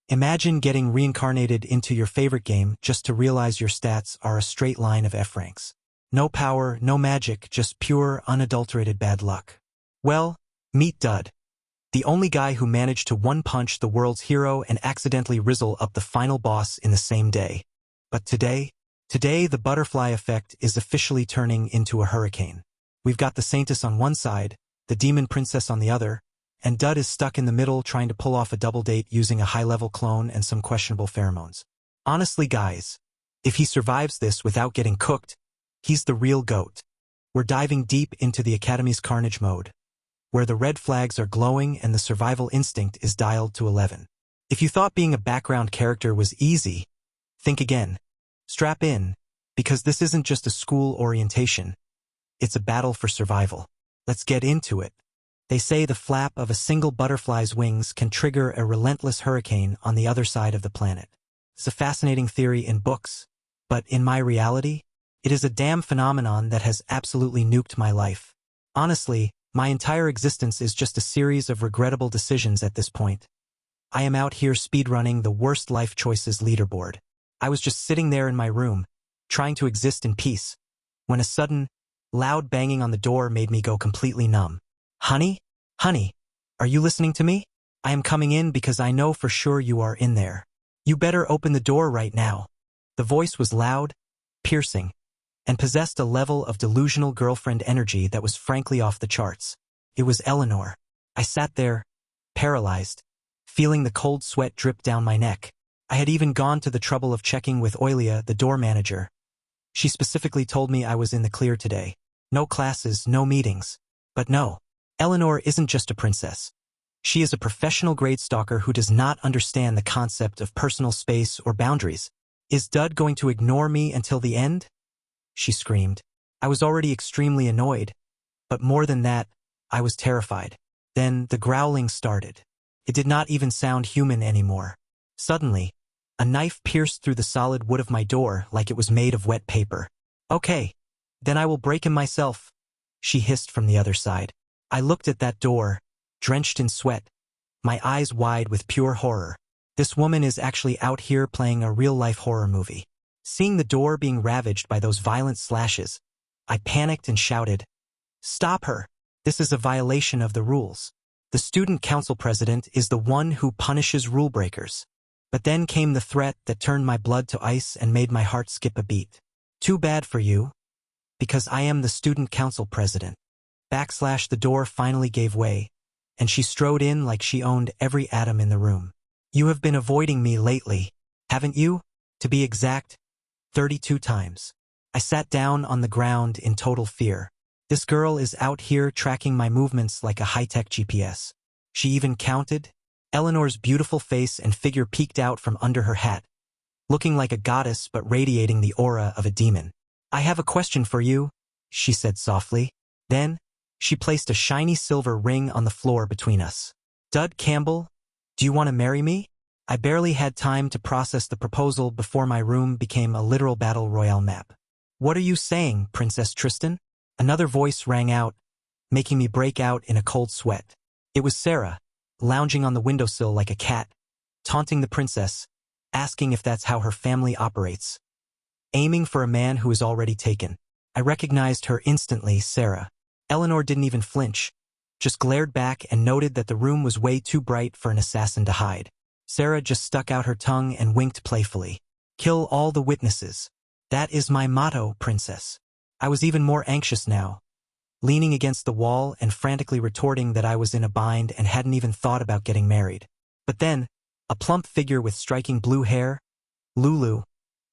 Imagine getting reincarnated into your favorite game just to realize your stats are a straight line of F ranks. No power, no magic, just pure, unadulterated bad luck. Well, meet Dud, the only guy who managed to one-punch the world's hero and accidentally rizzle up the final boss in the same day. But today the butterfly effect is officially turning into a hurricane. We've got the Saintess on one side, the demon princess on the other, and Dud is stuck in the middle trying to pull off a double date using a high-level clone and some questionable pheromones. Honestly, guys, if he survives this without getting cooked, he's the real GOAT. We're diving deep into the Academy's carnage mode, where the red flags are glowing and the survival instinct is dialed to 11. If you thought being a background character was easy, think again. Strap in, because this isn't just a school orientation. It's a battle for survival. Let's get into it. They say the flap of a single butterfly's wings can trigger a relentless hurricane on the other side of the planet. It's a fascinating theory in books, but in my reality, it is a damn phenomenon that has absolutely nuked my life. Honestly, my entire existence is just a series of regrettable decisions at this point. I am out here speedrunning the worst life choices leaderboard. I was just sitting there in my room, trying to exist in peace, when a sudden, loud banging on the door made me go completely numb. Honey? Honey, are you listening to me? I am coming in because I know for sure you are in there. You better open the door right now. The voice was loud, piercing, and possessed a level of delusional girlfriend energy that was frankly off the charts. It was Eleanor. I sat there, paralyzed, feeling the cold sweat drip down my neck. I had even gone to the trouble of checking with Oilia, the door manager. She specifically told me I was in the clear today. No classes, no meetings. But no. Eleanor isn't just a princess. She is a professional grade stalker who does not understand the concept of personal space or boundaries. Is Dud going to ignore me until the end? She screamed. I was already extremely annoyed, but more than that, I was terrified. Then the growling started. It did not even sound human anymore. Suddenly, a knife pierced through the solid wood of my door like it was made of wet paper. Okay, then I will break him myself, she hissed from the other side. I looked at that door, drenched in sweat, my eyes wide with pure horror. This woman is actually out here playing a real-life horror movie. Seeing the door being ravaged by those violent slashes, I panicked and shouted, "Stop her! This is a violation of the rules. The student council president is the one who punishes rule breakers." But then came the threat that turned my blood to ice and made my heart skip a beat. Too bad for you, because I am the student council president. The door finally gave way, and she strode in like she owned every atom in the room. You have been avoiding me lately, haven't you? To be exact, 32 times. I sat down on the ground in total fear. This girl is out here tracking my movements like a high-tech GPS. She even counted. Eleanor's beautiful face and figure peeked out from under her hat, looking like a goddess but radiating the aura of a demon. I have a question for you, she said softly. Then, she placed a shiny silver ring on the floor between us. Dud Campbell, do you want to marry me? I barely had time to process the proposal before my room became a literal battle royale map. What are you saying, Princess Tristan? Another voice rang out, making me break out in a cold sweat. It was Sarah, lounging on the windowsill like a cat, taunting the princess, asking if that's how her family operates. Aiming for a man who is already taken. I recognized her instantly, Sarah. Eleanor didn't even flinch, just glared back and noted that the room was way too bright for an assassin to hide. Sarah just stuck out her tongue and winked playfully. Kill all the witnesses. That is my motto, princess. I was even more anxious now, leaning against the wall and frantically retorting that I was in a bind and hadn't even thought about getting married. But then, a plump figure with striking blue hair, Lulu,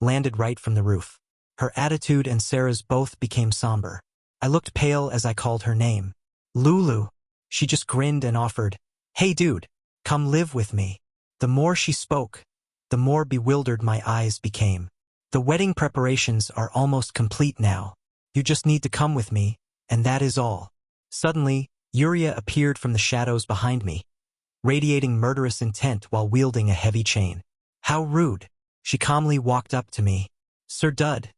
landed right from the roof. Her attitude and Sarah's both became somber. I looked pale as I called her name. Lulu. She just grinned and offered, "Hey dude, come live with me." The more she spoke, the more bewildered my eyes became. The wedding preparations are almost complete now. You just need to come with me, and that is all. Suddenly, Yuria appeared from the shadows behind me, radiating murderous intent while wielding a heavy chain. How rude. She calmly walked up to me. Sir Dud,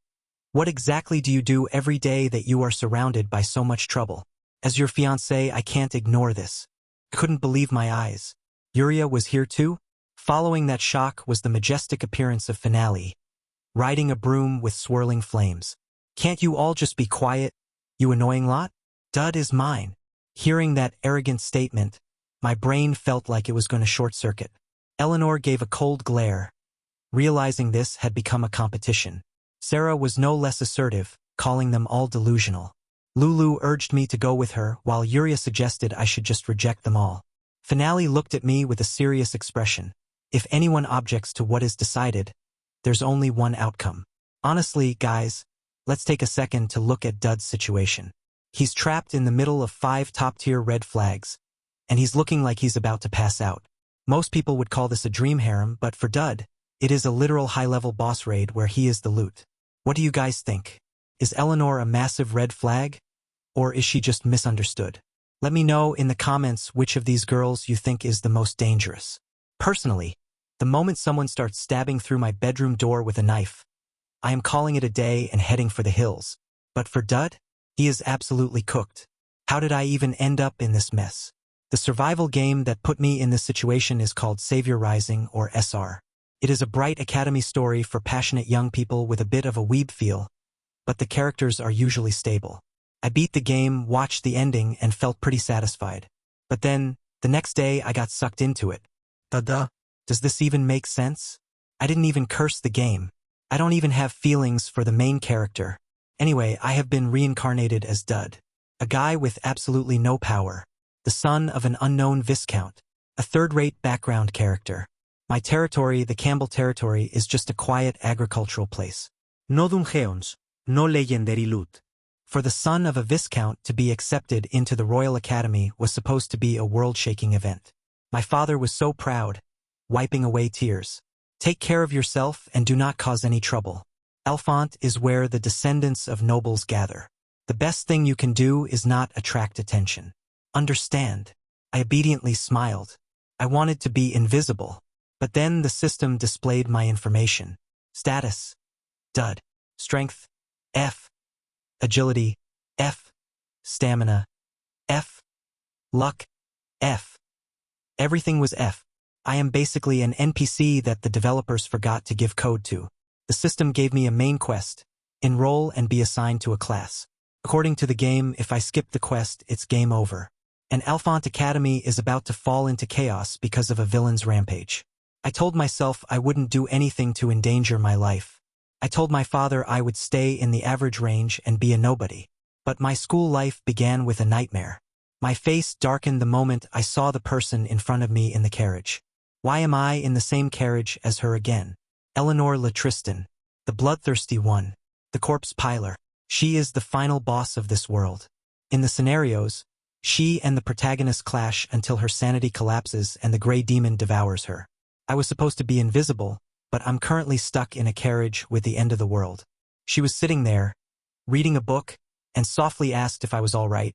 what exactly do you do every day that you are surrounded by so much trouble? As your fiancé, I can't ignore this. I couldn't believe my eyes. Yuria was here too? Following that shock was the majestic appearance of Finale, riding a broom with swirling flames. "Can't you all just be quiet, you annoying lot? Dud is mine." Hearing that arrogant statement, my brain felt like it was going to short-circuit. Eleanor gave a cold glare, realizing this had become a competition. Sarah was no less assertive, calling them all delusional. Lulu urged me to go with her, while Yuria suggested I should just reject them all. Finale looked at me with a serious expression. If anyone objects to what is decided, there's only one outcome. Honestly, guys, let's take a second to look at Dud's situation. He's trapped in the middle of 5 top-tier red flags, and he's looking like he's about to pass out. Most people would call this a dream harem, but for Dud, it is a literal high-level boss raid where he is the loot. What do you guys think? Is Eleanor a massive red flag? Or is she just misunderstood? Let me know in the comments which of these girls you think is the most dangerous. Personally, the moment someone starts stabbing through my bedroom door with a knife, I am calling it a day and heading for the hills. But for Dud, he is absolutely cooked. How did I even end up in this mess? The survival game that put me in this situation is called Savior Rising, or SR. It is a bright academy story for passionate young people with a bit of a weeb feel, but the characters are usually stable. I beat the game, watched the ending, and felt pretty satisfied. But then, the next day I got sucked into it. Does this even make sense? I didn't even curse the game. I don't even have feelings for the main character. Anyway, I have been reincarnated as Dud, a guy with absolutely no power, the son of an unknown viscount, a third-rate background character. My territory, the Campbell territory, is just a quiet agricultural place. No dungeons, no legendary loot. For the son of a viscount to be accepted into the Royal Academy was supposed to be a world-shaking event. My father was so proud, wiping away tears. "Take care of yourself and do not cause any trouble. Elfant is where the descendants of nobles gather. The best thing you can do is not attract attention. Understand?" I obediently smiled. I wanted to be invisible. But then the system displayed my information. Status: Dud. Strength: F. Agility: F. Stamina: F. Luck: F. Everything was F. I am basically an NPC that the developers forgot to give code to. The system gave me a main quest: enroll and be assigned to a class. According to the game, if I skip the quest, it's game over. And Elfant Academy is about to fall into chaos because of a villain's rampage. I told myself I wouldn't do anything to endanger my life. I told my father I would stay in the average range and be a nobody. But my school life began with a nightmare. My face darkened the moment I saw the person in front of me in the carriage. Why am I in the same carriage as her again? Eleanor Latristan, the bloodthirsty one, the corpse piler. She is the final boss of this world. In the scenarios, she and the protagonist clash until her sanity collapses and the gray demon devours her. I was supposed to be invisible, but I'm currently stuck in a carriage with the end of the world. She was sitting there, reading a book, and softly asked if I was all right,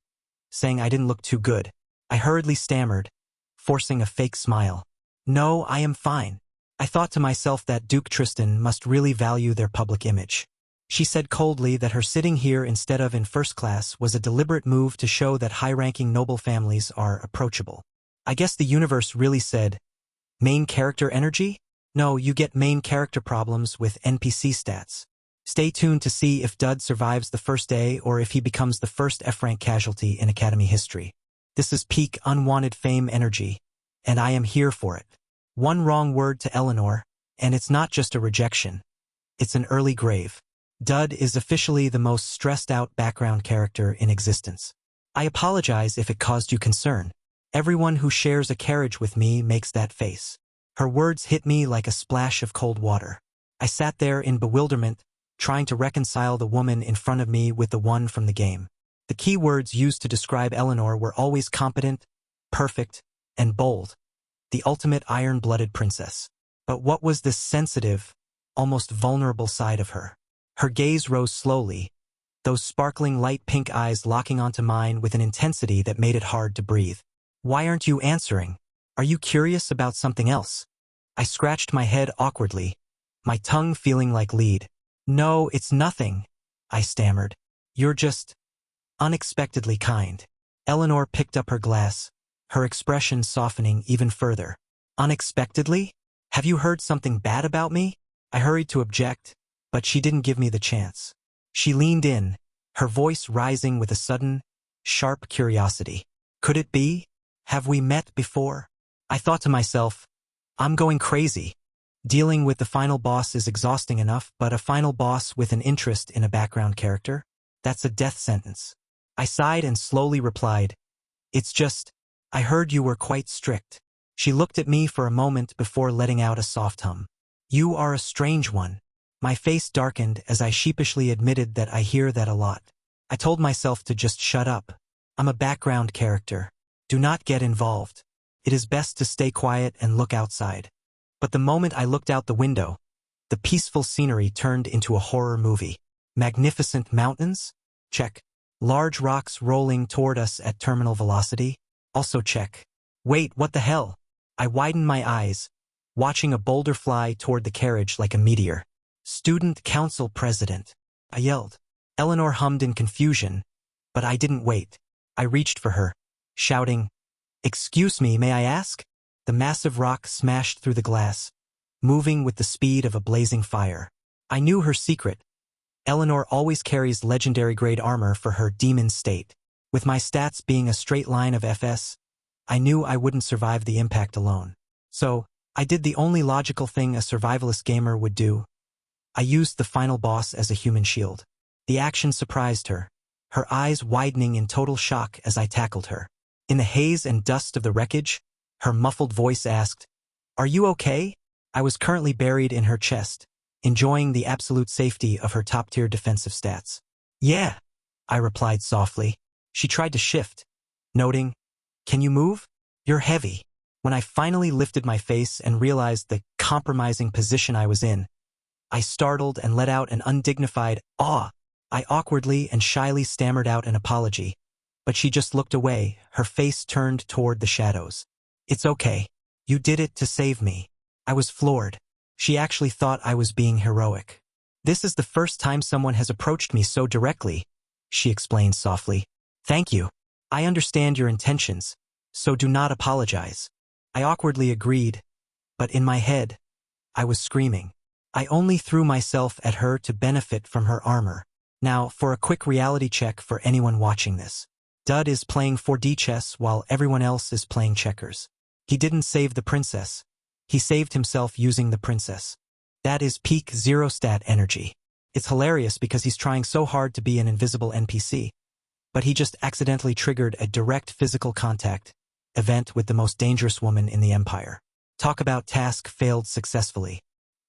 saying I didn't look too good. I hurriedly stammered, forcing a fake smile. "No, I am fine." I thought to myself that Duke Tristan must really value their public image. She said coldly that her sitting here instead of in first class was a deliberate move to show that high-ranking noble families are approachable. I guess the universe really said, "Main character energy? No, you get main character problems with NPC stats." Stay tuned to see if Dud survives the first day or if he becomes the first F-rank casualty in Academy history. This is peak unwanted fame energy, and I am here for it. One wrong word to Eleanor, and it's not just a rejection. It's an early grave. Dud is officially the most stressed-out background character in existence. I apologize if it caused you concern. Everyone who shares a carriage with me makes that face. Her words hit me like a splash of cold water. I sat there in bewilderment, trying to reconcile the woman in front of me with the one from the game. The key words used to describe Eleanor were always competent, perfect, and bold. The ultimate iron-blooded princess. But what was this sensitive, almost vulnerable side of her? Her gaze rose slowly, those sparkling light pink eyes locking onto mine with an intensity that made it hard to breathe. "Why aren't you answering? Are you curious about something else?" I scratched my head awkwardly, my tongue feeling like lead. "No, it's nothing," I stammered. "You're just unexpectedly kind." Eleanor picked up her glass, her expression softening even further. "Unexpectedly? Have you heard something bad about me? I hurried to object, but she didn't give me the chance. She leaned in, her voice rising with a sudden, sharp curiosity. Could it be? Have we met before? I thought to myself, I'm going crazy. Dealing with the final boss is exhausting enough, but a final boss with an interest in a background character? That's a death sentence. I sighed and slowly replied, it's just, I heard you were quite strict. She looked at me for a moment before letting out a soft hum. You are a strange one. My face darkened as I sheepishly admitted that I hear that a lot. I told myself to just shut up. I'm a background character. Do not get involved. It is best to stay quiet and look outside. But the moment I looked out the window, the peaceful scenery turned into a horror movie. Magnificent mountains? Check. Large rocks rolling toward us at terminal velocity? Also check. Wait, what the hell? I widened my eyes, watching a boulder fly toward the carriage like a meteor. Student Council President. I yelled. Eleanor hummed in confusion, but I didn't wait. I reached for her, shouting, Excuse me, may I ask? The massive rock smashed through the glass, moving with the speed of a blazing fire. I knew her secret. Eleanor always carries legendary-grade armor for her demon state. With my stats being a straight line of FS, I knew I wouldn't survive the impact alone. So, I did the only logical thing a survivalist gamer would do. I used the final boss as a human shield. The action surprised her, her eyes widening in total shock as I tackled her. In the haze and dust of the wreckage, her muffled voice asked, Are you okay? I was currently buried in her chest, enjoying the absolute safety of her top-tier defensive stats. Yeah, I replied softly. She tried to shift, noting, Can you move? You're heavy. When I finally lifted my face and realized the compromising position I was in, I startled and let out an undignified "aw." I awkwardly and shyly stammered out an apology, but she just looked away, her face turned toward the shadows. It's okay. You did it to save me. I was floored. She actually thought I was being heroic. This is the first time someone has approached me so directly, she explained softly. Thank you. I understand your intentions, so do not apologize. I awkwardly agreed, but in my head, I was screaming. I only threw myself at her to benefit from her armor. Now, for a quick reality check for anyone watching this. Dud is playing 4D chess while everyone else is playing checkers. He didn't save the princess. He saved himself using the princess. That is peak zero stat energy. It's hilarious because he's trying so hard to be an invisible NPC, but he just accidentally triggered a direct physical contact event with the most dangerous woman in the Empire. Talk about task failed successfully.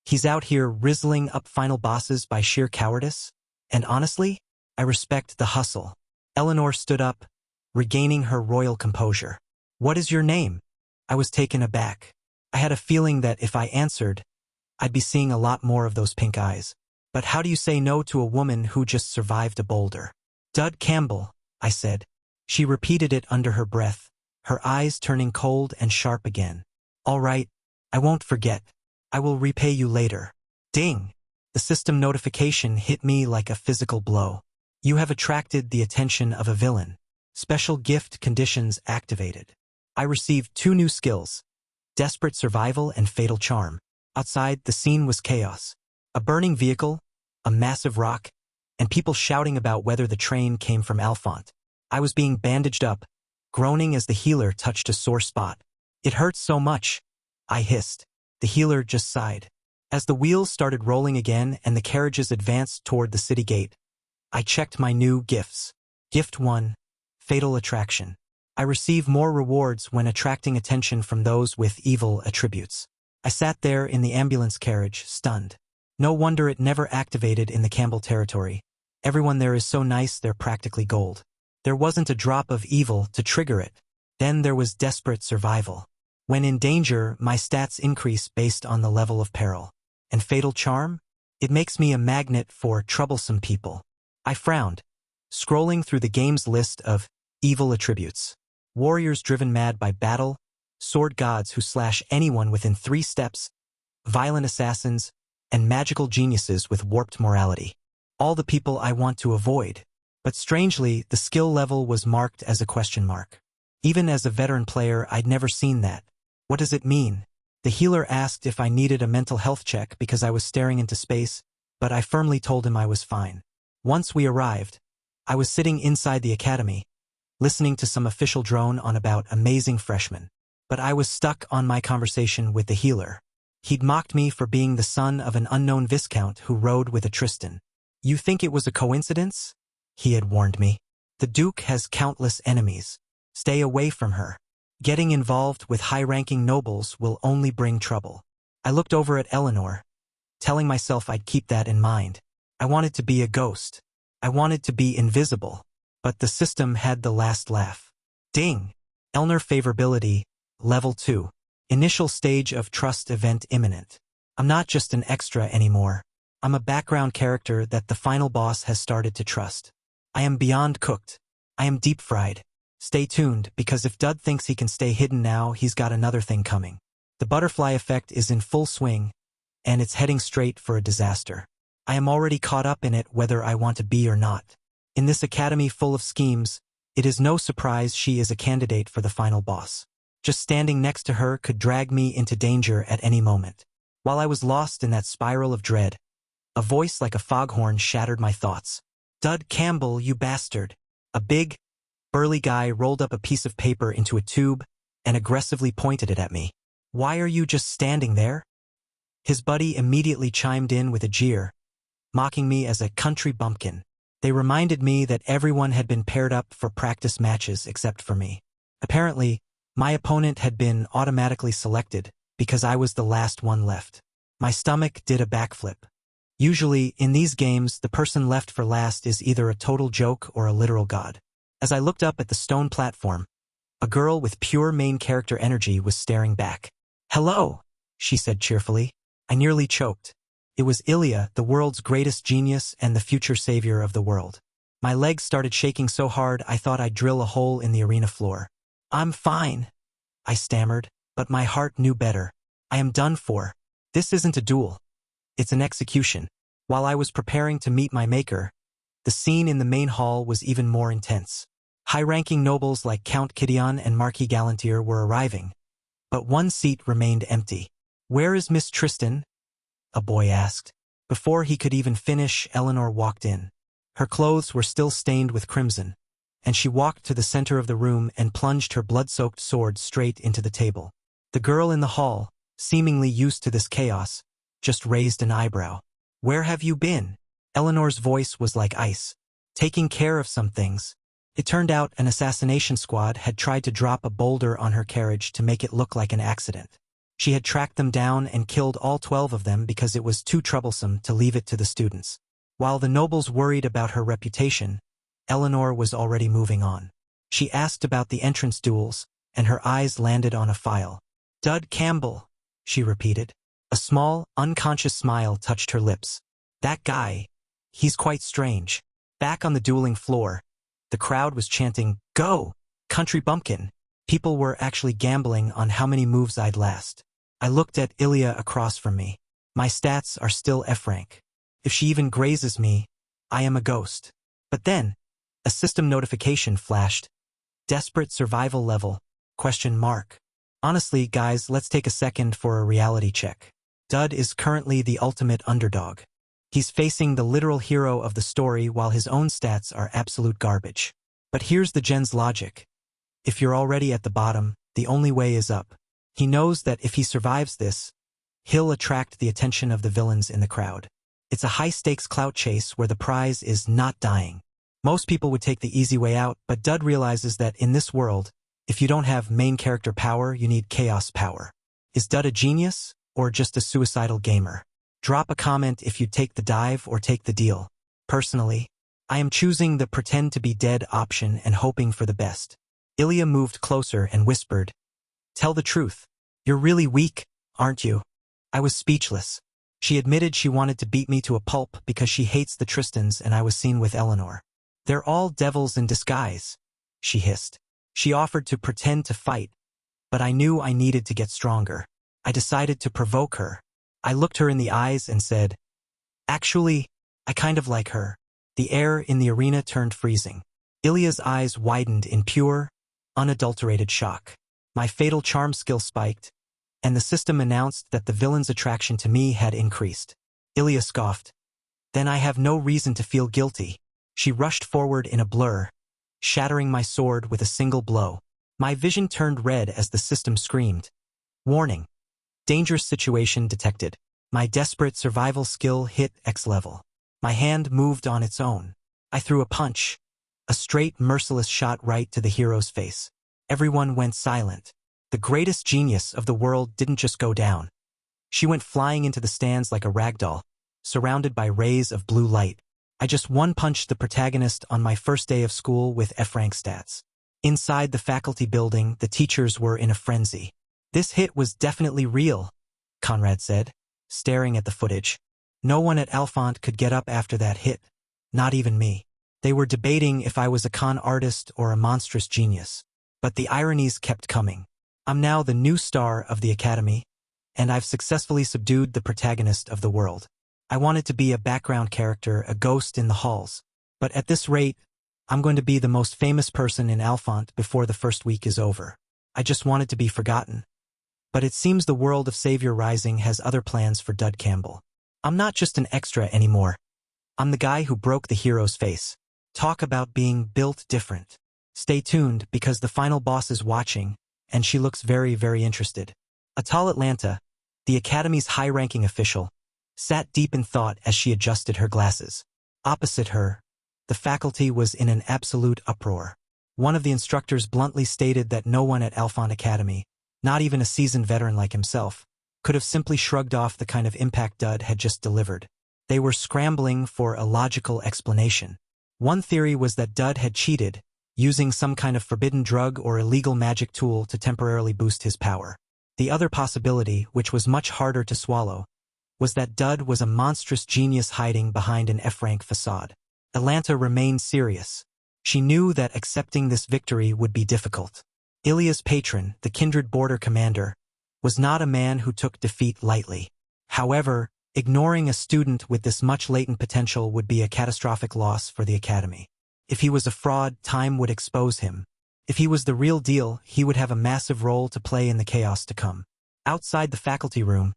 He's out here rizzling up final bosses by sheer cowardice, and honestly, I respect the hustle. Eleanor stood up, regaining her royal composure. What is your name? I was taken aback. I had a feeling that if I answered, I'd be seeing a lot more of those pink eyes. But how do you say no to a woman who just survived a boulder? Dud Campbell, I said. She repeated it under her breath, her eyes turning cold and sharp again. All right, I won't forget. I will repay you later. Ding! The system notification hit me like a physical blow. You have attracted the attention of a villain. Special gift conditions activated. I received 2 new skills, Desperate Survival and Fatal Charm. Outside, the scene was chaos. A burning vehicle, a massive rock, and people shouting about whether the train came from Alphont. I was being bandaged up, groaning as the healer touched a sore spot. It hurt so much, I hissed. The healer just sighed. As the wheels started rolling again and the carriages advanced toward the city gate, I checked my new gifts. Gift 1, Fatal Attraction. I receive more rewards when attracting attention from those with evil attributes. I sat there in the ambulance carriage, stunned. No wonder it never activated in the Campbell territory. Everyone there is so nice they're practically gold. There wasn't a drop of evil to trigger it. Then there was Desperate Survival. When in danger, my stats increase based on the level of peril. And Fatal Charm? It makes me a magnet for troublesome people. I frowned, scrolling through the game's list of evil attributes. Warriors driven mad by battle, sword gods who slash anyone within 3 steps, violent assassins, and magical geniuses with warped morality. All the people I want to avoid. But strangely, the skill level was marked as a question mark. Even as a veteran player, I'd never seen that. What does it mean? The healer asked if I needed a mental health check because I was staring into space, but I firmly told him I was fine. Once we arrived, I was sitting inside the academy, listening to some official drone on about amazing freshmen. But I was stuck on my conversation with the healer. He'd mocked me for being the son of an unknown viscount who rode with a Tristan. You think it was a coincidence? He had warned me. The Duke has countless enemies. Stay away from her. Getting involved with high-ranking nobles will only bring trouble. I looked over at Eleanor, telling myself I'd keep that in mind. I wanted to be a ghost. I wanted to be invisible. But the system had the last laugh. Ding! Eleanor favorability, level 2. Initial stage of trust event imminent. I'm not just an extra anymore. I'm a background character that the final boss has started to trust. I am beyond cooked. I am deep-fried. Stay tuned, because if Dud thinks he can stay hidden now, he's got another thing coming. The butterfly effect is in full swing, and it's heading straight for a disaster. I am already caught up in it whether I want to be or not. In this academy full of schemes, it is no surprise she is a candidate for the final boss. Just standing next to her could drag me into danger at any moment. While I was lost in that spiral of dread, a voice like a foghorn shattered my thoughts. Dud Campbell, you bastard. A big, burly guy rolled up a piece of paper into a tube and aggressively pointed it at me. Why are you just standing there? His buddy immediately chimed in with a jeer, mocking me as a country bumpkin. They reminded me that everyone had been paired up for practice matches except for me. Apparently, my opponent had been automatically selected because I was the last one left. My stomach did a backflip. Usually, in these games, the person left for last is either a total joke or a literal god. As I looked up at the stone platform, a girl with pure main character energy was staring back. Hello, she said cheerfully. I nearly choked. It was Ilya, the world's greatest genius and the future savior of the world. My legs started shaking so hard I thought I'd drill a hole in the arena floor. I'm fine, I stammered, but my heart knew better. I am done for. This isn't a duel. It's an execution. While I was preparing to meet my maker, the scene in the main hall was even more intense. High-ranking nobles like Count Kidion and Marquis Galantier were arriving, but one seat remained empty. Where is Miss Tristan? A boy asked. Before he could even finish, Eleanor walked in. Her clothes were still stained with crimson, and she walked to the center of the room and plunged her blood-soaked sword straight into the table. The girl in the hall, seemingly used to this chaos, just raised an eyebrow. Where have you been? Eleanor's voice was like ice. Taking care of some things. It turned out an assassination squad had tried to drop a boulder on her carriage to make it look like an accident. She had tracked them down and killed all 12 of them because it was too troublesome to leave it to the students. While the nobles worried about her reputation, Eleanor was already moving on. She asked about the entrance duels, and her eyes landed on a file. Dud Campbell, she repeated. A small, unconscious smile touched her lips. That guy, he's quite strange. Back on the dueling floor, the crowd was chanting, Go, country bumpkin. People were actually gambling on how many moves I'd last. I looked at Ilya across from me. My stats are still F rank. If she even grazes me, I am a ghost. But then, a system notification flashed. Desperate survival level, ? Honestly, guys, let's take a second for a reality check. Dud is currently the ultimate underdog. He's facing the literal hero of the story while his own stats are absolute garbage. But here's the Gen's logic. If you're already at the bottom, the only way is up. He knows that if he survives this, he'll attract the attention of the villains in the crowd. It's a high-stakes clout chase where the prize is not dying. Most people would take the easy way out, but Dud realizes that in this world, if you don't have main character power, you need chaos power. Is Dud a genius, or just a suicidal gamer? Drop a comment if you take the dive or take the deal. Personally, I am choosing the pretend to be dead option and hoping for the best. Ilya moved closer and whispered, Tell the truth. You're really weak, aren't you? I was speechless. She admitted she wanted to beat me to a pulp because she hates the Tristans and I was seen with Eleanor. They're all devils in disguise, she hissed. She offered to pretend to fight, but I knew I needed to get stronger. I decided to provoke her. I looked her in the eyes and said, Actually, I kind of like her. The air in the arena turned freezing. Ilya's eyes widened in pure, unadulterated shock. My fatal charm skill spiked, and the system announced that the villain's attraction to me had increased. Ilya scoffed. Then I have no reason to feel guilty. She rushed forward in a blur, shattering my sword with a single blow. My vision turned red as the system screamed. Warning. Dangerous situation detected. My desperate survival skill hit X level. My hand moved on its own. I threw a punch. A straight, merciless shot right to the hero's face. Everyone went silent. The greatest genius of the world didn't just go down. She went flying into the stands like a ragdoll, surrounded by rays of blue light. I just one-punched the protagonist on my first day of school with F-rank stats. Inside the faculty building, the teachers were in a frenzy. This hit was definitely real, Conrad said, staring at the footage. No one at Alphonse could get up after that hit. Not even me. They were debating if I was a con artist or a monstrous genius. But the ironies kept coming. I'm now the new star of the academy, and I've successfully subdued the protagonist of the world. I wanted to be a background character, a ghost in the halls. But at this rate, I'm going to be the most famous person in Alphonse before the first week is over. I just wanted to be forgotten. But it seems the world of Savior Rising has other plans for Dud Campbell. I'm not just an extra anymore. I'm the guy who broke the hero's face. Talk about being built different. Stay tuned because the final boss is watching, and she looks very, very interested. A tall Atlanta, the Academy's high-ranking official, sat deep in thought as she adjusted her glasses. Opposite her, the faculty was in an absolute uproar. One of the instructors bluntly stated that no one at Alphonse Academy, not even a seasoned veteran like himself, could have simply shrugged off the kind of impact Dud had just delivered. They were scrambling for a logical explanation. One theory was that Dud had cheated, using some kind of forbidden drug or illegal magic tool to temporarily boost his power. The other possibility, which was much harder to swallow, was that Dud was a monstrous genius hiding behind an F-rank facade. Atlanta remained serious. She knew that accepting this victory would be difficult. Ilya's patron, the Kindred Border Commander, was not a man who took defeat lightly. However, ignoring a student with this much latent potential would be a catastrophic loss for the Academy. If he was a fraud, time would expose him. If he was the real deal, he would have a massive role to play in the chaos to come. Outside the faculty room,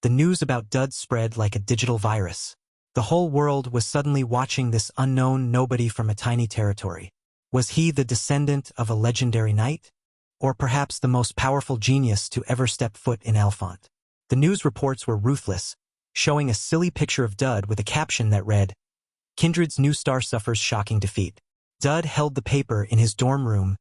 the news about Dud spread like a digital virus. The whole world was suddenly watching this unknown nobody from a tiny territory. Was he the descendant of a legendary knight? Or perhaps the most powerful genius to ever step foot in Alphonse? The news reports were ruthless, showing a silly picture of Dud with a caption that read, "Kindred's new star suffers shocking defeat." Dud held the paper in his dorm room,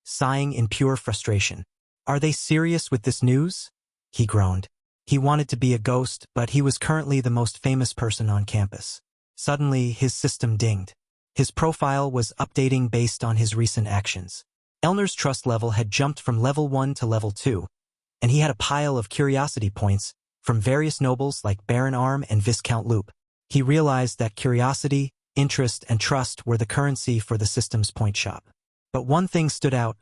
sighing in pure frustration. "Are they serious with this news?" he groaned. He wanted to be a ghost, but he was currently the most famous person on campus. Suddenly, his system dinged. His profile was updating based on his recent actions. Elner's trust level had jumped from level 1 to level 2, and he had a pile of curiosity points from various nobles like Baron Arm and Viscount Loop. He realized that curiosity, interest, and trust were the currency for the system's point shop. But one thing stood out.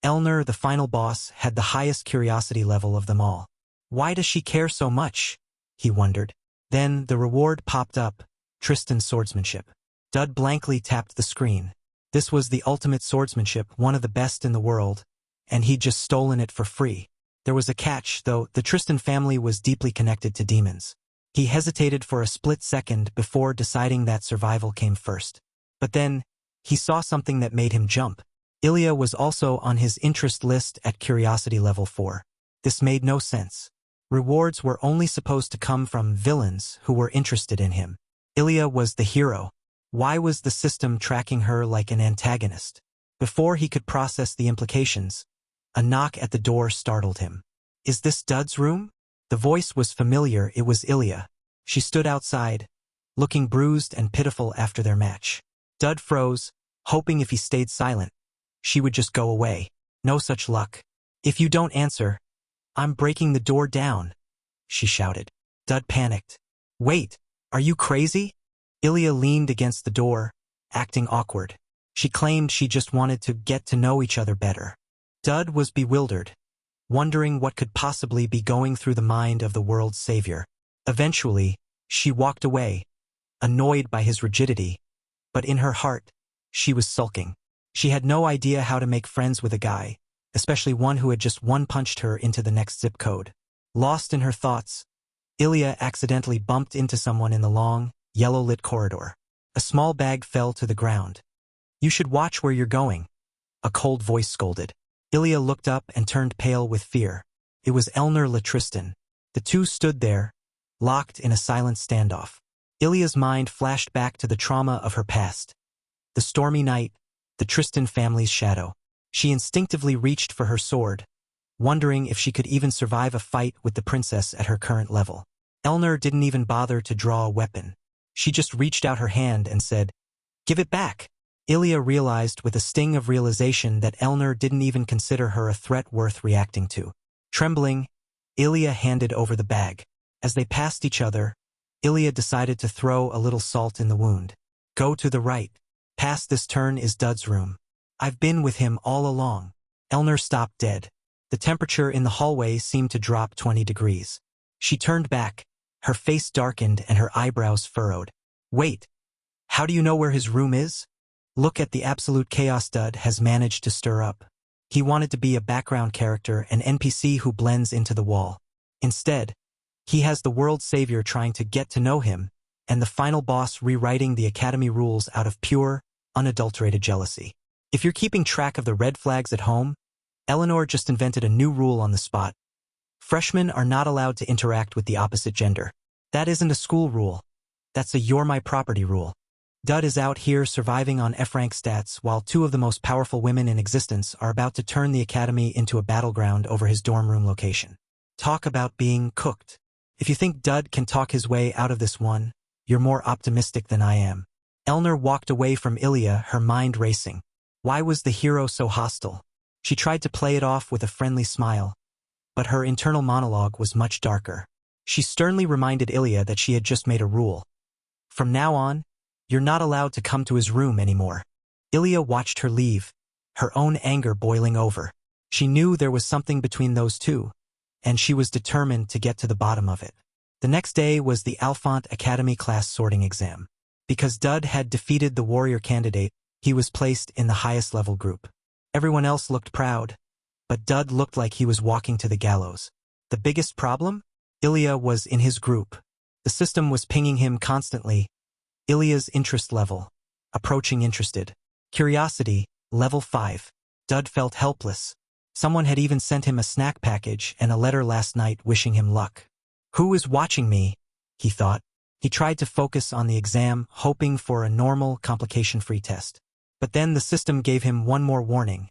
Elner, the final boss, had the highest curiosity level of them all. Why does she care so much? He wondered. Then the reward popped up, Tristan's swordsmanship. Dud blankly tapped the screen. This was the ultimate swordsmanship, one of the best in the world, and he'd just stolen it for free. There was a catch, though. The Tristan family was deeply connected to demons. He hesitated for a split second before deciding that survival came first. But then, he saw something that made him jump. Ilya was also on his interest list at curiosity level 4. This made no sense. Rewards were only supposed to come from villains who were interested in him. Ilya was the hero. Why was the system tracking her like an antagonist? Before he could process the implications, a knock at the door startled him. "Is this Dud's room?" The voice was familiar. It was Ilya. She stood outside, looking bruised and pitiful after their match. Dud froze, hoping if he stayed silent, she would just go away. No such luck. "If you don't answer, I'm breaking the door down," she shouted. Dud panicked. "Wait, are you crazy?" Ilya leaned against the door, acting awkward. She claimed she just wanted to get to know each other better. Dud was bewildered, wondering what could possibly be going through the mind of the world's savior. Eventually, she walked away, annoyed by his rigidity, but in her heart, she was sulking. She had no idea how to make friends with a guy, especially one who had just one-punched her into the next zip code. Lost in her thoughts, Ilya accidentally bumped into someone in the long, yellow-lit corridor. A small bag fell to the ground. "You should watch where you're going," a cold voice scolded. Ilya looked up and turned pale with fear. It was Elnor Latristan. The two stood there, locked in a silent standoff. Ilya's mind flashed back to the trauma of her past. The stormy night, the Tristan family's shadow. She instinctively reached for her sword, wondering if she could even survive a fight with the princess at her current level. Elnor didn't even bother to draw a weapon. She just reached out her hand and said, "Give it back." Ilya realized with a sting of realization that Elnor didn't even consider her a threat worth reacting to. Trembling, Ilya handed over the bag. As they passed each other, Ilya decided to throw a little salt in the wound. "Go to the right. Past this turn is Dud's room. I've been with him all along." Elnor stopped dead. The temperature in the hallway seemed to drop 20 degrees. She turned back, her face darkened and her eyebrows furrowed. "Wait, how do you know where his room is?" "Look at the absolute chaos Dud has managed to stir up. He wanted to be a background character, an NPC who blends into the wall. Instead, he has the world savior trying to get to know him, and the final boss rewriting the Academy rules out of pure, unadulterated jealousy. If you're keeping track of the red flags at home, Eleanor just invented a new rule on the spot. Freshmen are not allowed to interact with the opposite gender. That isn't a school rule. That's a you're my property rule. Dud is out here surviving on F-rank stats while two of the most powerful women in existence are about to turn the Academy into a battleground over his dorm room location. Talk about being cooked. If you think Dud can talk his way out of this one, you're more optimistic than I am. Elnor walked away from Ilya, her mind racing. Why was the hero so hostile? She tried to play it off with a friendly smile, but her internal monologue was much darker. She sternly reminded Ilya that she had just made a rule. From now on, you're not allowed to come to his room anymore. Ilya watched her leave, her own anger boiling over. She knew there was something between those two, and she was determined to get to the bottom of it. The next day was the Alphonse Academy class sorting exam. Because Dud had defeated the warrior candidate, he was placed in the highest level group. Everyone else looked proud, but Dud looked like he was walking to the gallows. The biggest problem? Ilya was in his group. The system was pinging him constantly. Ilya's interest level, approaching interested. Curiosity, level 5. Dud felt helpless. Someone had even sent him a snack package and a letter last night wishing him luck. Who is watching me? He thought. He tried to focus on the exam, hoping for a normal, complication-free test. But then the system gave him one more warning.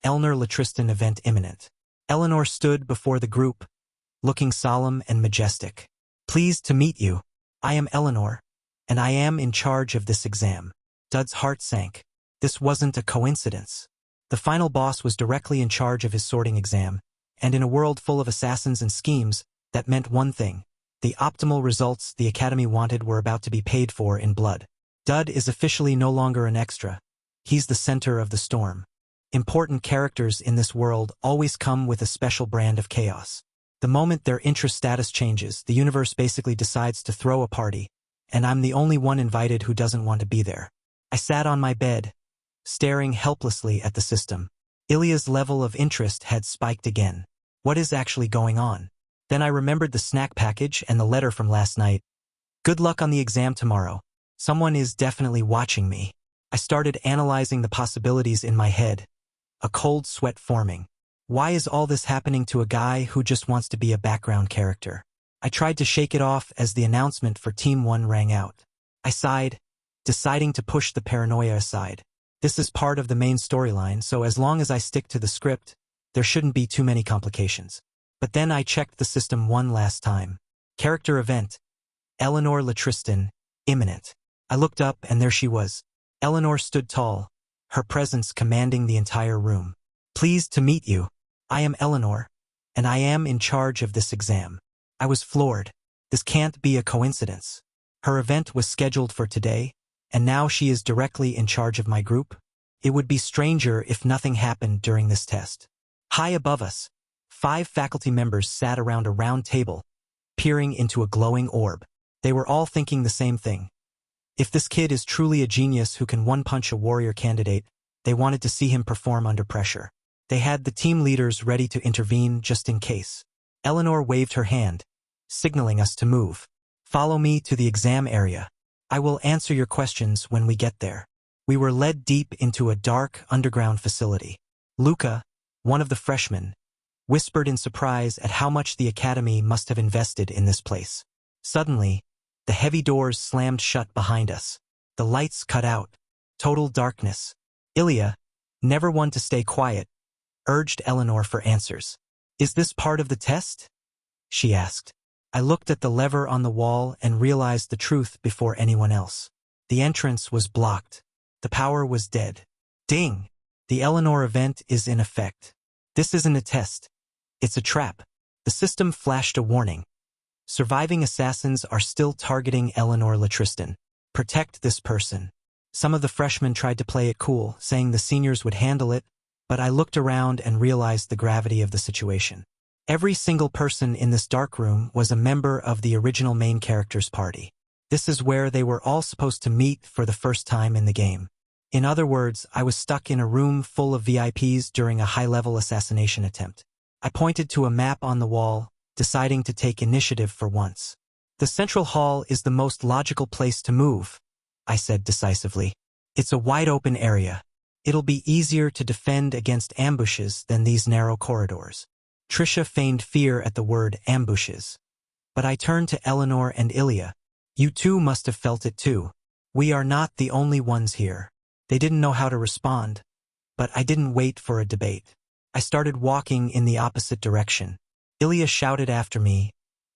Elnor Latristan event imminent. Eleanor stood before the group, looking solemn and majestic. "Pleased to meet you. I am Eleanor, and I am in charge of this exam." Dud's heart sank. This wasn't a coincidence. The final boss was directly in charge of his sorting exam, and in a world full of assassins and schemes, that meant one thing. The optimal results the Academy wanted were about to be paid for in blood. Dud is officially no longer an extra. He's the center of the storm. Important characters in this world always come with a special brand of chaos. The moment their interest status changes, the universe basically decides to throw a party, and I'm the only one invited who doesn't want to be there. I sat on my bed, staring helplessly at the system. Ilya's level of interest had spiked again. What is actually going on? Then I remembered the snack package and the letter from last night. Good luck on the exam tomorrow. Someone is definitely watching me. I started analyzing the possibilities in my head, a cold sweat forming. Why is all this happening to a guy who just wants to be a background character? I tried to shake it off as the announcement for Team 1 rang out. I sighed, deciding to push the paranoia aside. This is part of the main storyline, so as long as I stick to the script, there shouldn't be too many complications. But then I checked the system one last time. Character event. Eleanor Latristan, imminent. I looked up and there she was. Eleanor stood tall, her presence commanding the entire room. Pleased to meet you. I am Eleanor, and I am in charge of this exam. I was floored. This can't be a coincidence. Her event was scheduled for today, and now she is directly in charge of my group. It would be stranger if nothing happened during this test. High above us, 5 faculty members sat around a round table, peering into a glowing orb. They were all thinking the same thing. If this kid is truly a genius who can one-punch a warrior candidate, they wanted to see him perform under pressure. They had the team leaders ready to intervene just in case. Eleanor waved her hand, signaling us to move. Follow me to the exam area. I will answer your questions when we get there. We were led deep into a dark, underground facility. Luca, one of the freshmen, whispered in surprise at how much the academy must have invested in this place. Suddenly, the heavy doors slammed shut behind us. The lights cut out. Total darkness. Ilya, never one to stay quiet, urged Eleanor for answers. Is this part of the test? She asked. I looked at the lever on the wall and realized the truth before anyone else. The entrance was blocked. The power was dead. Ding! The Eleanor event is in effect. This isn't a test. It's a trap. The system flashed a warning. Surviving assassins are still targeting Eleanor Latristan. Protect this person. Some of the freshmen tried to play it cool, saying the seniors would handle it, but I looked around and realized the gravity of the situation. Every single person in this dark room was a member of the original main character's party. This is where they were all supposed to meet for the first time in the game. In other words, I was stuck in a room full of VIPs during a high-level assassination attempt. I pointed to a map on the wall, deciding to take initiative for once. The central hall is the most logical place to move, I said decisively. It's a wide-open area. It'll be easier to defend against ambushes than these narrow corridors. Trisha feigned fear at the word ambushes. But I turned to Eleanor and Ilya. You two must have felt it too. We are not the only ones here. They didn't know how to respond, but I didn't wait for a debate. I started walking in the opposite direction. Ilya shouted after me,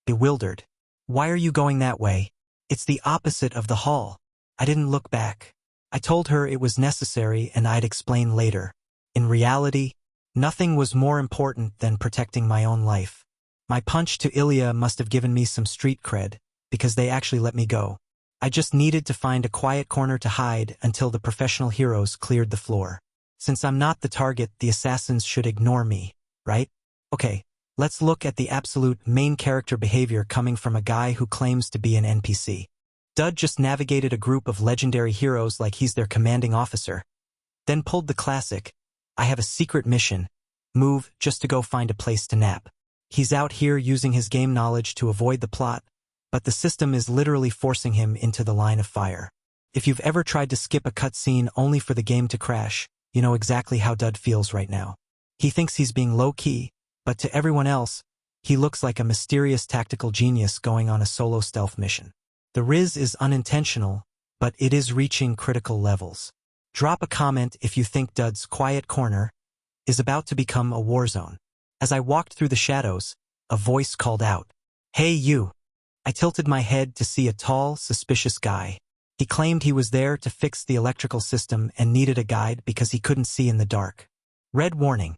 bewildered. Why are you going that way? It's the opposite of the hall. I didn't look back. I told her it was necessary and I'd explain later. In reality, nothing was more important than protecting my own life. My punch to Ilya must have given me some street cred, because they actually let me go. I just needed to find a quiet corner to hide until the professional heroes cleared the floor. Since I'm not the target, the assassins should ignore me, right? Okay, let's look at the absolute main character behavior coming from a guy who claims to be an NPC. Dud just navigated a group of legendary heroes like he's their commanding officer. Then pulled the classic, I have a secret mission, move just to go find a place to nap. He's out here using his game knowledge to avoid the plot, but the system is literally forcing him into the line of fire. If you've ever tried to skip a cutscene only for the game to crash, you know exactly how Dud feels right now. He thinks he's being low-key, but to everyone else, he looks like a mysterious tactical genius going on a solo stealth mission. The Riz is unintentional, but it is reaching critical levels. Drop a comment if you think Dud's quiet corner is about to become a war zone. As I walked through the shadows, a voice called out, "Hey you!" I tilted my head to see a tall, suspicious guy. He claimed he was there to fix the electrical system and needed a guide because he couldn't see in the dark. Red warning.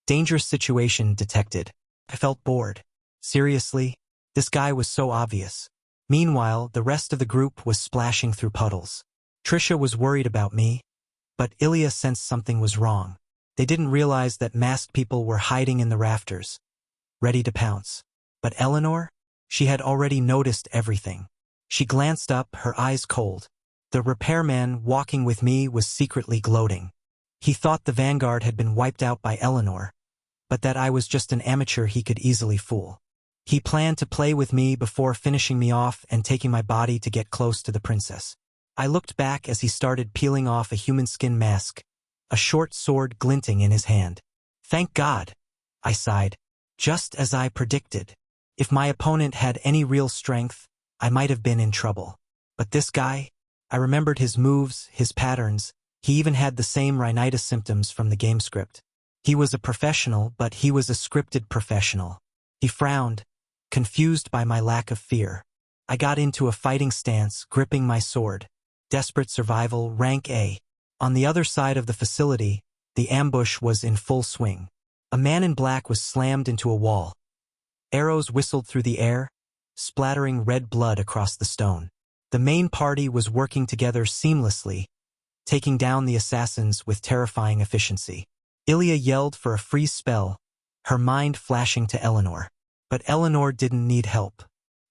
Dangerous situation detected. I felt bored. Seriously? This guy was so obvious. Meanwhile, the rest of the group was splashing through puddles. Trisha was worried about me, but Ilya sensed something was wrong. They didn't realize that masked people were hiding in the rafters, ready to pounce. But Eleanor? She had already noticed everything. She glanced up, her eyes cold. The repairman walking with me was secretly gloating. He thought the vanguard had been wiped out by Eleanor, but that I was just an amateur he could easily fool. He planned to play with me before finishing me off and taking my body to get close to the princess. I looked back as he started peeling off a human skin mask, a short sword glinting in his hand. Thank God, I sighed. Just as I predicted. If my opponent had any real strength, I might have been in trouble. But this guy? I remembered his moves, his patterns. He even had the same rhinitis symptoms from the game script. He was a professional, but he was a scripted professional. He frowned, confused by my lack of fear. I got into a fighting stance, gripping my sword. Desperate survival, rank A. On the other side of the facility, the ambush was in full swing. A man in black was slammed into a wall. Arrows whistled through the air, splattering red blood across the stone. The main party was working together seamlessly, taking down the assassins with terrifying efficiency. Ilya yelled for a freeze spell, her mind flashing to Eleanor. But Eleanor didn't need help.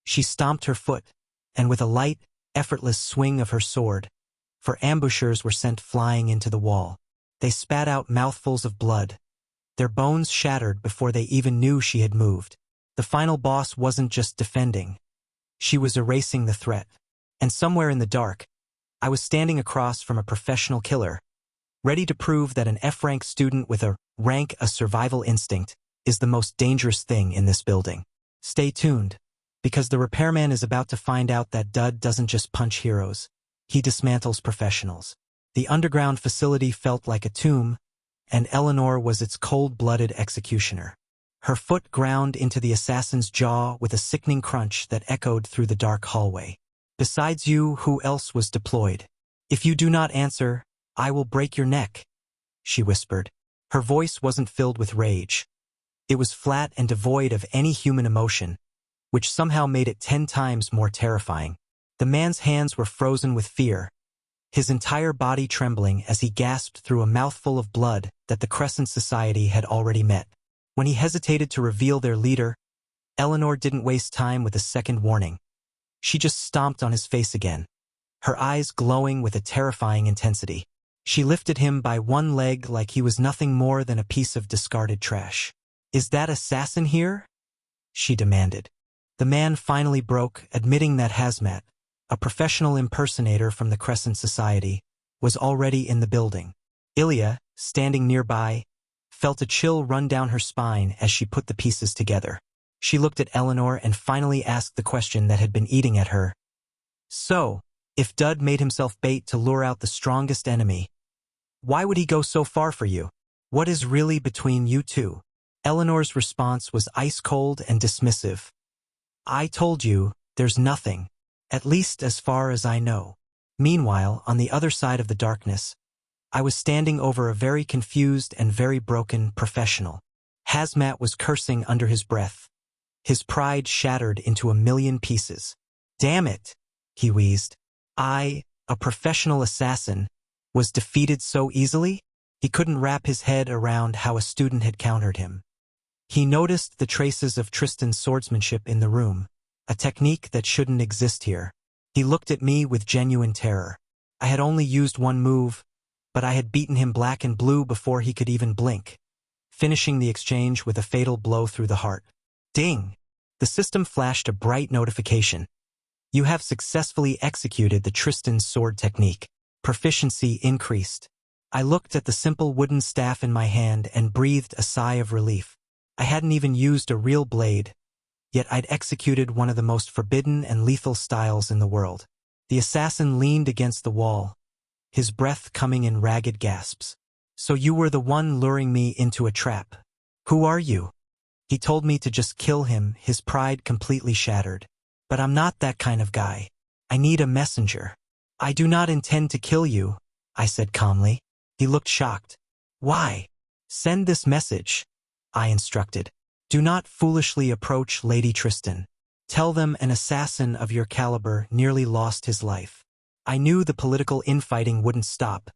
She stomped her foot, and with a light, effortless swing of her sword, for ambushers were sent flying into the wall. They spat out mouthfuls of blood. Their bones shattered before they even knew she had moved. The final boss wasn't just defending. She was erasing the threat. And somewhere in the dark, I was standing across from a professional killer, ready to prove that an F-rank student with a survival instinct, is the most dangerous thing in this building. Stay tuned, because the repairman is about to find out that Dud doesn't just punch heroes, he dismantles professionals. The underground facility felt like a tomb, and Eleanor was its cold-blooded executioner. Her foot ground into the assassin's jaw with a sickening crunch that echoed through the dark hallway. Besides you, who else was deployed? If you do not answer, I will break your neck, she whispered. Her voice wasn't filled with rage. It was flat and devoid of any human emotion, which somehow made it 10 times more terrifying. The man's hands were frozen with fear, his entire body trembling as he gasped through a mouthful of blood that the Crescent Society had already met. When he hesitated to reveal their leader, Eleanor didn't waste time with a second warning. She just stomped on his face again, her eyes glowing with a terrifying intensity. She lifted him by one leg like he was nothing more than a piece of discarded trash. Is that assassin here? She demanded. The man finally broke, admitting that Hazmat, a professional impersonator from the Crescent Society, was already in the building. Ilya, standing nearby, felt a chill run down her spine as she put the pieces together. She looked at Eleanor and finally asked the question that had been eating at her. So, if Dud made himself bait to lure out the strongest enemy, why would he go so far for you? What is really between you two? Eleanor's response was ice-cold and dismissive. I told you, there's nothing, at least as far as I know. Meanwhile, on the other side of the darkness, I was standing over a very confused and very broken professional. Hazmat was cursing under his breath, his pride shattered into a million pieces. Damn it, he wheezed. I, a professional assassin, was defeated so easily? He couldn't wrap his head around how a student had countered him. He noticed the traces of Tristan's swordsmanship in the room, a technique that shouldn't exist here. He looked at me with genuine terror. I had only used one move, but I had beaten him black and blue before he could even blink, finishing the exchange with a fatal blow through the heart. Ding! The system flashed a bright notification. You have successfully executed the Tristan's sword technique. Proficiency increased. I looked at the simple wooden staff in my hand and breathed a sigh of relief. I hadn't even used a real blade, yet I'd executed one of the most forbidden and lethal styles in the world. The assassin leaned against the wall, his breath coming in ragged gasps. So you were the one luring me into a trap. Who are you? He told me to just kill him, his pride completely shattered. But I'm not that kind of guy. I need a messenger. I do not intend to kill you, I said calmly. He looked shocked. Why? Send this message, I instructed. Do not foolishly approach Lady Tristan. Tell them an assassin of your caliber nearly lost his life. I knew the political infighting wouldn't stop,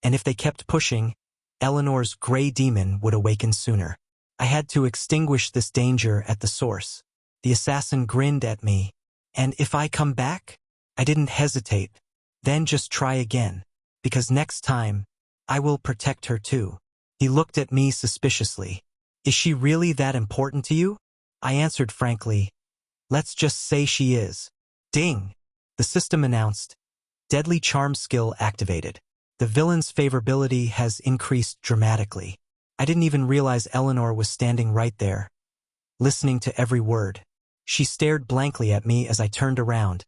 and if they kept pushing, Eleanor's gray demon would awaken sooner. I had to extinguish this danger at the source. The assassin grinned at me. And if I come back? I didn't hesitate. Then just try again, because next time, I will protect her too. He looked at me suspiciously. Is she really that important to you? I answered frankly. Let's just say she is. Ding! The system announced. Deadly charm skill activated. The villain's favorability has increased dramatically. I didn't even realize Eleanor was standing right there, listening to every word. She stared blankly at me as I turned around.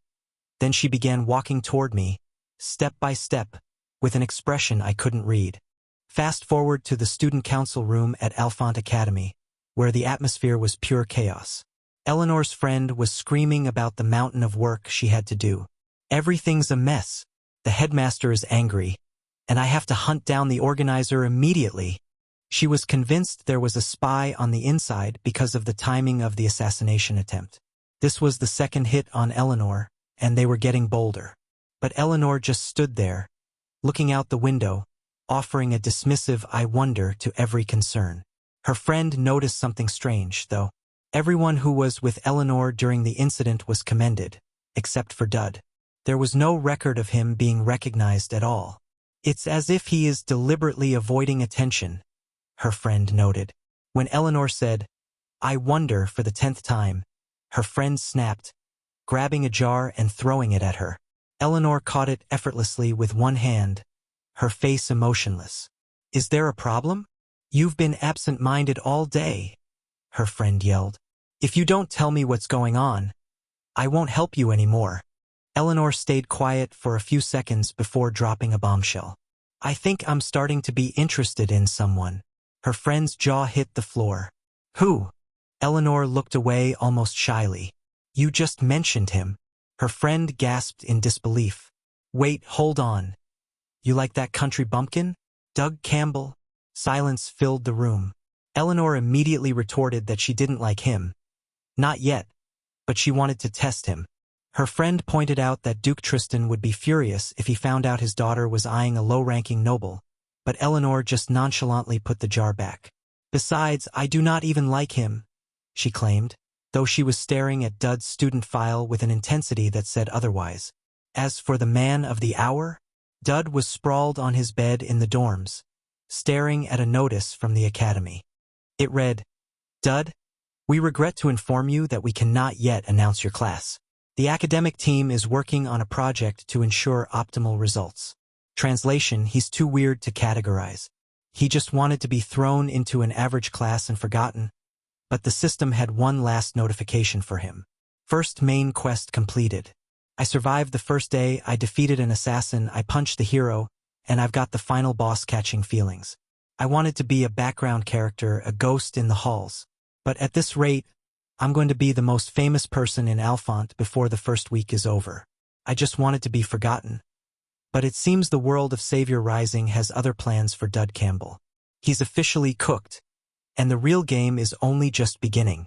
Then she began walking toward me, step by step, with an expression I couldn't read. Fast forward to the student council room at Alphont Academy, where the atmosphere was pure chaos. Eleanor's friend was screaming about the mountain of work she had to do. Everything's a mess. The headmaster is angry, and I have to hunt down the organizer immediately. She was convinced there was a spy on the inside because of the timing of the assassination attempt. This was the second hit on Eleanor, and they were getting bolder. But Eleanor just stood there, looking out the window, offering a dismissive I wonder to every concern. Her friend noticed something strange, though. Everyone who was with Eleanor during the incident was commended, except for Dud. There was no record of him being recognized at all. It's as if he is deliberately avoiding attention, her friend noted. When Eleanor said, I wonder for the 10th time. Her friend snapped, grabbing a jar and throwing it at her. Eleanor caught it effortlessly with one hand, her face emotionless. Is there a problem? You've been absent-minded all day, her friend yelled. If you don't tell me what's going on, I won't help you anymore. Eleanor stayed quiet for a few seconds before dropping a bombshell. I think I'm starting to be interested in someone. Her friend's jaw hit the floor. Who? Eleanor looked away almost shyly. You just mentioned him. Her friend gasped in disbelief. Wait, hold on. You like that country bumpkin? Doug Campbell? Silence filled the room. Eleanor immediately retorted that she didn't like him. Not yet, but she wanted to test him. Her friend pointed out that Duke Tristan would be furious if he found out his daughter was eyeing a low-ranking noble, but Eleanor just nonchalantly put the jar back. Besides, I do not even like him, she claimed, though she was staring at Dud's student file with an intensity that said otherwise. As for the man of the hour, Dud was sprawled on his bed in the dorms, staring at a notice from the academy. It read, Dud, we regret to inform you that we cannot yet announce your class. The academic team is working on a project to ensure optimal results. Translation, he's too weird to categorize. He just wanted to be thrown into an average class and forgotten, but the system had one last notification for him. First main quest completed. I survived the first day, I defeated an assassin, I punched the hero, and I've got the final boss catching feelings. I wanted to be a background character, a ghost in the halls. But at this rate, I'm going to be the most famous person in Alphont before the first week is over. I just wanted to be forgotten. But it seems the world of Savior Rising has other plans for Dud Campbell. He's officially cooked, and the real game is only just beginning.